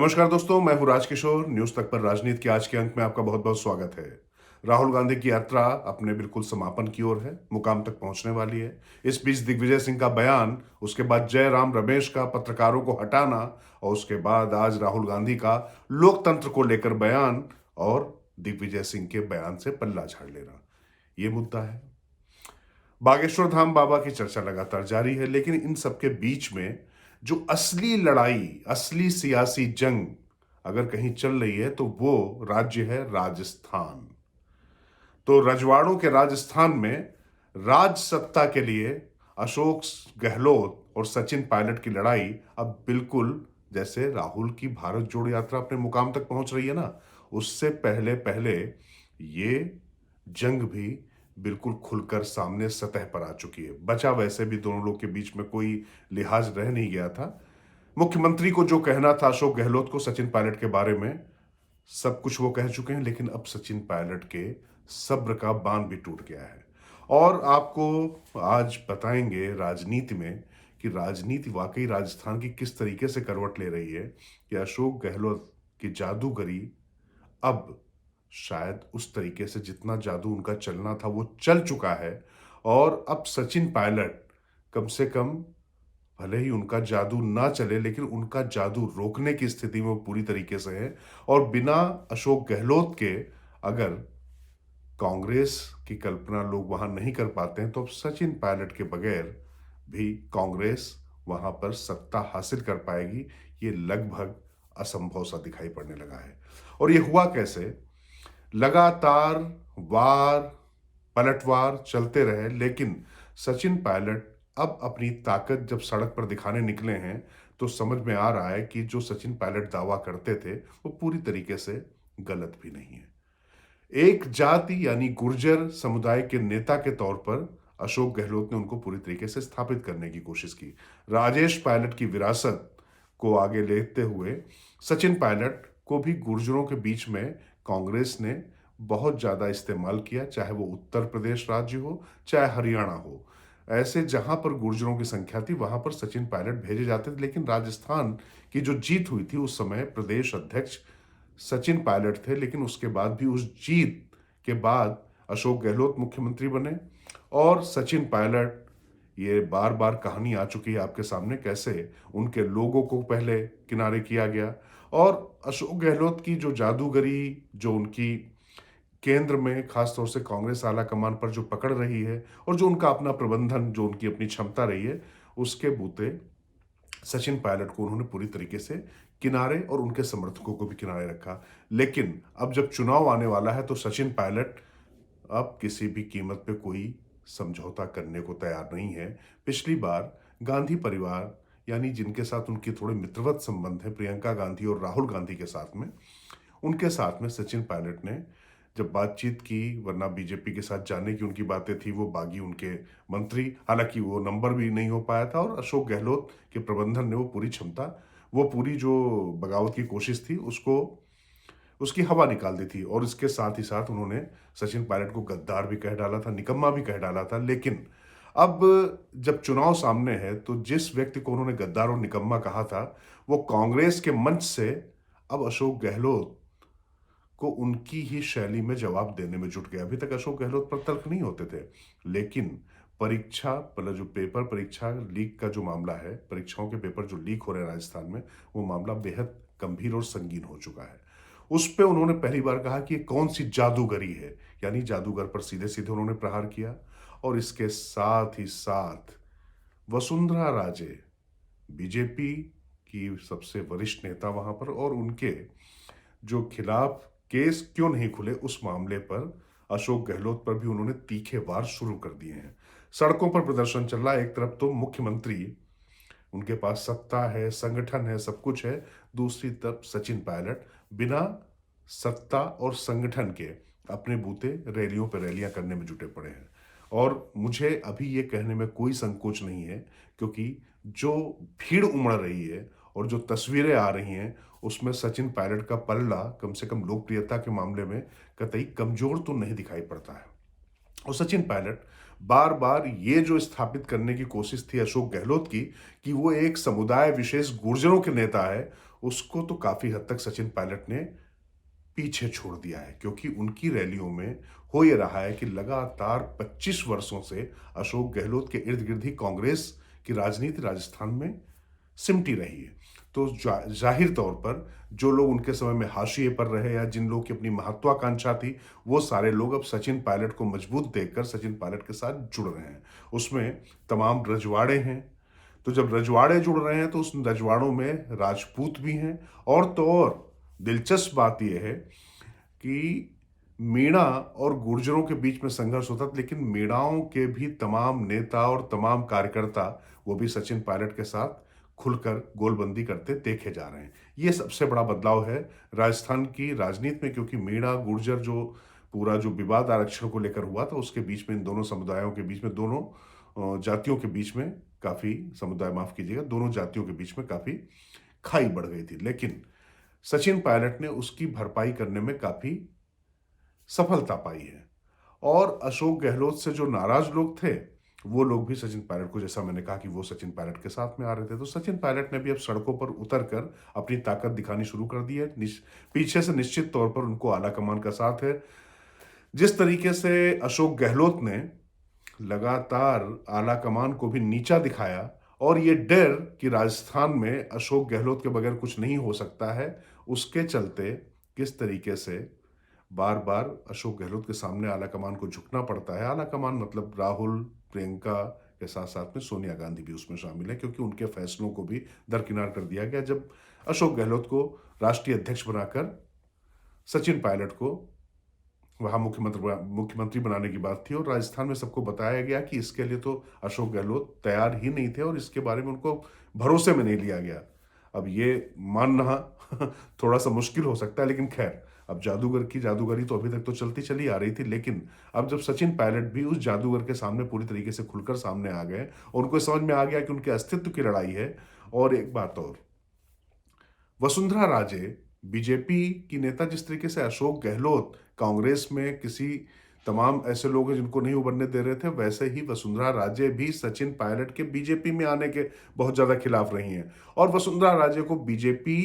नमस्कार दोस्तों, मैं हूं राजकिशोर। न्यूज तक पर राजनीति के आज के अंक में आपका बहुत बहुत स्वागत है। राहुल गांधी की यात्रा अपने बिल्कुल समापन की ओर है, मुकाम तक पहुंचने वाली है। इस बीच दिग्विजय सिंह का बयान, उसके बाद जयराम रमेश का पत्रकारों को हटाना और उसके बाद आज राहुल गांधी का लोकतंत्र को लेकर बयान और दिग्विजय सिंह के बयान से पल्ला झाड़ लेना, ये मुद्दा है। बागेश्वर धाम बाबा की चर्चा लगातार जारी है, लेकिन इन सबके बीच में जो असली लड़ाई, असली सियासी जंग अगर कहीं चल रही है तो वो राज्य है राजस्थान। तो रजवाड़ों के राजस्थान में राज सत्ता के लिए अशोक गहलोत और सचिन पायलट की लड़ाई अब बिल्कुल जैसे राहुल की भारत जोड़ो यात्रा अपने मुकाम तक पहुंच रही है ना, उससे पहले पहले ये जंग भी बिल्कुल खुलकर सामने सतह पर आ चुकी है। बचा वैसे भी दोनों लोग के बीच में कोई लिहाज रह नहीं गया था। मुख्यमंत्री को जो कहना था अशोक गहलोत को सचिन पायलट के बारे में, सब कुछ वो कह चुके हैं, लेकिन अब सचिन पायलट के सब्र का बांध भी टूट गया है। और आपको आज बताएंगे राजनीति में कि राजनीति वाकई राजस्थान की किस तरीके से करवट ले रही है, कि अशोक गहलोत की जादूगरी अब शायद उस तरीके से जितना जादू उनका चलना था वो चल चुका है। और अब सचिन पायलट कम से कम, भले ही उनका जादू ना चले, लेकिन उनका जादू रोकने की स्थिति में वो पूरी तरीके से है। और बिना अशोक गहलोत के अगर कांग्रेस की कल्पना लोग वहां नहीं कर पाते हैं, तो अब सचिन पायलट के बगैर भी कांग्रेस वहां पर सत्ता हासिल कर पाएगी, ये लगभग असंभव सा दिखाई पड़ने लगा है। और ये हुआ कैसे? लगातार वार पलटवार चलते रहे, लेकिन सचिन पायलट अब अपनी ताकत जब सड़क पर दिखाने निकले हैं तो समझ में आ रहा है कि जो सचिन पायलट दावा करते थे वो पूरी तरीके से गलत भी नहीं है। एक जाति यानी गुर्जर समुदाय के नेता के तौर पर अशोक गहलोत ने उनको पूरी तरीके से स्थापित करने की कोशिश की। राजेश पायलट की विरासत को आगे लेते हुए सचिन पायलट को भी गुर्जरों के बीच में कांग्रेस ने बहुत ज्यादा इस्तेमाल किया, चाहे वो उत्तर प्रदेश राज्य हो चाहे हरियाणा हो। ऐसे जहां पर गुर्जरों की संख्या थी वहां पर सचिन पायलट भेजे जाते थे। लेकिन राजस्थान की जो जीत हुई थी उस समय प्रदेश अध्यक्ष सचिन पायलट थे, लेकिन उसके बाद भी उस जीत के बाद अशोक गहलोत मुख्यमंत्री बने। और सचिन पायलट, ये बार बार कहानी आ चुकी है आपके सामने, कैसे उनके लोगों को पहले किनारे किया गया। और अशोक गहलोत की जो जादूगरी, जो उनकी केंद्र में खासतौर से कांग्रेस आला कमान पर जो पकड़ रही है, और जो उनका अपना प्रबंधन, जो उनकी अपनी क्षमता रही है, उसके बूते सचिन पायलट को उन्होंने पूरी तरीके से किनारे और उनके समर्थकों को भी किनारे रखा। लेकिन अब जब चुनाव आने वाला है तो सचिन पायलट अब किसी भी कीमत पे कोई समझौता करने को तैयार नहीं है। पिछली बार गांधी परिवार, यानी जिनके साथ उनके थोड़े मित्रवत संबंध है, प्रियंका गांधी और राहुल गांधी के साथ में, उनके साथ में सचिन पायलट ने जब बातचीत की, वरना बीजेपी के साथ जाने की उनकी बातें थी, वो बागी उनके मंत्री, हालांकि वो नंबर भी नहीं हो पाया था। और अशोक गहलोत के प्रबंधन ने वो पूरी क्षमता, वो पूरी जो बगावत की कोशिश थी उसको, उसकी हवा निकाल दी थी। और इसके साथ ही साथ उन्होंने सचिन पायलट को गद्दार भी कह डाला था, निकम्मा भी कह डाला था। लेकिन अब जब चुनाव सामने है तो जिस व्यक्ति को उन्होंने गद्दार और निकम्मा कहा था, वो कांग्रेस के मंच से अब अशोक गहलोत को उनकी ही शैली में जवाब देने में जुट गया। अभी तक अशोक गहलोत पर तर्क नहीं होते थे, लेकिन परीक्षा मतलब जो पेपर परीक्षा लीक का जो मामला है, परीक्षाओं के पेपर जो लीक हो रहे हैं राजस्थान में, वो मामला बेहद गंभीर और संगीन हो चुका है। उस पे उन्होंने पहली बार कहा कि ये कौन सी जादूगरी है, यानी जादूगर पर सीधे सीधे उन्होंने प्रहार किया। और इसके साथ ही साथ वसुंधरा राजे, बीजेपी की सबसे वरिष्ठ नेता वहां पर, और उनके जो खिलाफ केस क्यों नहीं खुले उस मामले पर अशोक गहलोत पर भी उन्होंने तीखे वार शुरू कर दिए हैं। सड़कों पर प्रदर्शन चल रहा है। एक तरफ तो मुख्यमंत्री, उनके पास सत्ता है, संगठन है, सब कुछ है। दूसरी तरफ सचिन पायलट बिना सत्ता और संगठन के अपने बूते रैलियों पर रैलियां करने में जुटे पड़े हैं। और मुझे अभी ये कहने में कोई संकोच नहीं है, क्योंकि जो भीड़ उमड़ रही है और जो तस्वीरें आ रही हैं उसमें सचिन पायलट का पलड़ा कम से कम लोकप्रियता के मामले में कतई कमजोर तो नहीं दिखाई पड़ता है। और सचिन पायलट बार बार ये जो स्थापित करने की कोशिश थी अशोक गहलोत की, कि वो एक समुदाय विशेष गुर्जरों के नेता है, उसको तो काफ़ी हद तक सचिन पायलट ने पीछे छोड़ दिया है, क्योंकि उनकी रैलियों में हो ये रहा है कि लगातार 25 वर्षों से अशोक गहलोत के इर्द-गिर्द ही कांग्रेस की राजनीति राजस्थान में सिमटी रही है। तो ज़ाहिर तौर पर जो लोग उनके समय में हाशिए पर रहे या जिन लोगों की अपनी महत्वाकांक्षा थी, वो सारे लोग अब सचिन पायलट को मजबूत देखकर सचिन पायलट के साथ जुड़ रहे हैं। उसमें तमाम रजवाड़े हैं, तो जब रजवाड़े जुड़ रहे हैं तो उस रजवाड़ों में राजपूत भी हैं, और तो और दिलचस्प बात यह है कि मीणा और गुर्जरों के बीच में संघर्ष होता था, लेकिन मीणाओं के भी तमाम नेता और तमाम कार्यकर्ता वो भी सचिन पायलट के साथ खुलकर गोलबंदी करते देखे जा रहे हैं। ये सबसे बड़ा बदलाव है राजस्थान की राजनीति में, क्योंकि मीणा गुर्जर जो पूरा जो विवाद आरक्षण को लेकर हुआ था, उसके बीच में इन दोनों समुदायों के बीच में, दोनों जातियों के बीच में काफ़ी, समुदाय माफ कीजिएगा, दोनों जातियों के बीच में काफ़ी खाई बढ़ गई थी। लेकिन सचिन पायलट ने उसकी भरपाई करने में काफ़ी सफलता पाई है, और अशोक गहलोत से जो नाराज लोग थे वो लोग भी सचिन पायलट को, जैसा मैंने कहा कि वो सचिन पायलट के साथ में आ रहे थे, तो सचिन पायलट ने भी अब सड़कों पर उतरकर अपनी ताकत दिखानी शुरू कर दी है। पीछे से निश्चित तौर पर उनको आला कमान का साथ है। जिस तरीके से अशोक गहलोत ने लगातार आला कमान को भी नीचा दिखाया, और ये डर कि राजस्थान में अशोक गहलोत के बगैर कुछ नहीं हो सकता है, उसके चलते किस तरीके से बार बार अशोक गहलोत के सामने आला कमान को झुकना पड़ता है। आला कमान मतलब राहुल, प्रियंका के साथ साथ में सोनिया गांधी भी उसमें शामिल है, क्योंकि उनके फैसलों को भी दरकिनार कर दिया गया जब अशोक गहलोत को राष्ट्रीय अध्यक्ष बनाकर सचिन पायलट को वहां मुख्यमंत्री बनाने की बात थी, और राजस्थान में सबको बताया गया कि इसके लिए तो अशोक गहलोत तैयार ही नहीं थे, और इसके बारे में उनको भरोसे में नहीं लिया गया। अब ये मानना थोड़ा सा मुश्किल हो सकता है, लेकिन खैर, अब जादूगर की जादूगरी तो अभी तक तो चलती चली आ रही थी, लेकिन अब जब सचिन पायलट भी उस जादूगर के सामने पूरी तरीके से खुलकर सामने आ गए और उनको समझ में आ गया कि उनके अस्तित्व की लड़ाई है। और एक बात और, वसुंधरा राजे बीजेपी की नेता, जिस तरीके से अशोक गहलोत कांग्रेस में किसी तमाम ऐसे लोग हैं जिनको नहीं उभरने दे रहे थे, वैसे ही वसुंधरा राजे भी सचिन पायलट के बीजेपी में आने के बहुत ज्यादा खिलाफ रही हैं। और वसुंधरा राजे को बीजेपी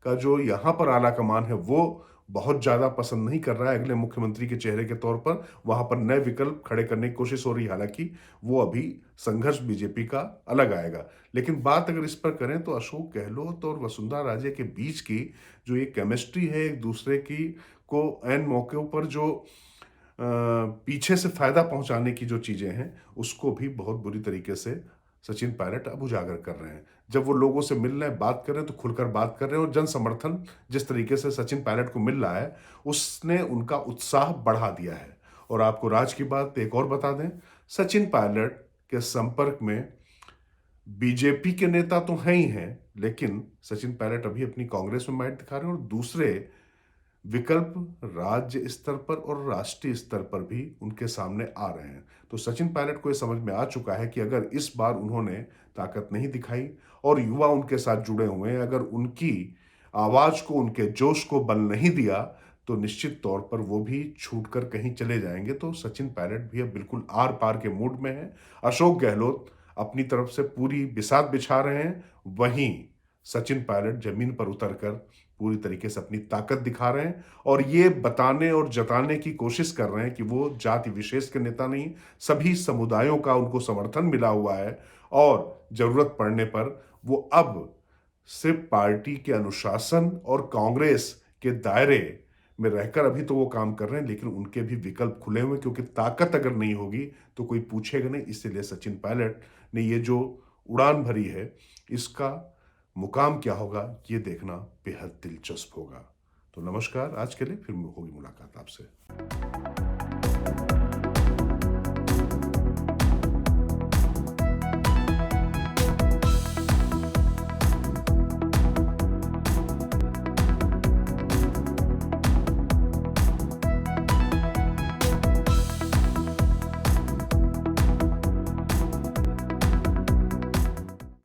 का जो यहां पर आला कमान है वो बहुत ज्यादा पसंद नहीं कर रहा है अगले मुख्यमंत्री के चेहरे के तौर पर। वहां पर नए विकल्प खड़े करने की कोशिश हो रही है, हालांकि वो अभी संघर्ष बीजेपी का अलग आएगा। लेकिन बात अगर इस पर करें तो अशोक गहलोत और वसुंधरा राजे के बीच की जो ये केमिस्ट्री है, एक दूसरे की को एन मौके पर जो पीछे से फायदा पहुंचाने की जो चीजें हैं, उसको भी बहुत बुरी तरीके से सचिन पायलट अब उजागर कर रहे हैं। जब वो लोगों से मिल रहे हैं, बात कर रहे हैं, तो खुलकर बात कर रहे हैं, और जन समर्थन जिस तरीके से सचिन पायलट को मिल रहा है, उसने उनका उत्साह बढ़ा दिया है। और आपको राज की बात एक और बता दें, सचिन पायलट के संपर्क में बीजेपी के नेता तो हैं ही हैं, लेकिन सचिन पायलट अभी अपनी कांग्रेस में माइट दिखा रहे हैं, और दूसरे विकल्प राज्य स्तर पर और राष्ट्रीय स्तर पर भी उनके सामने आ रहे हैं। तो सचिन पायलट को यह समझ में आ चुका है कि अगर इस बार उन्होंने ताकत नहीं दिखाई और युवा उनके साथ जुड़े हुए हैं, अगर उनकी आवाज को, उनके जोश को बल नहीं दिया, तो निश्चित तौर पर वो भी छूटकर कहीं चले जाएंगे। तो सचिन पायलट भी अब बिल्कुल आर पार के मूड में है। अशोक गहलोत अपनी तरफ से पूरी बिसात बिछा रहे हैं, वहीं सचिन पायलट जमीन पर उतरकर पूरी तरीके से अपनी ताकत दिखा रहे हैं, और ये बताने और जताने की कोशिश कर रहे हैं कि वो जाति विशेष के नेता नहीं, सभी समुदायों का उनको समर्थन मिला हुआ है, और जरूरत पड़ने पर वो अब सिर्फ पार्टी के अनुशासन और कांग्रेस के दायरे में रहकर अभी तो वो काम कर रहे हैं, लेकिन उनके भी विकल्प खुले हुए, क्योंकि ताकत अगर नहीं होगी तो कोई पूछेगा नहीं। इसीलिए सचिन पायलट ने ये जो उड़ान भरी है, इसका मुकाम क्या होगा ये देखना बेहद दिलचस्प होगा। तो नमस्कार, आज के लिए फिर होगी मुलाकात आपसे।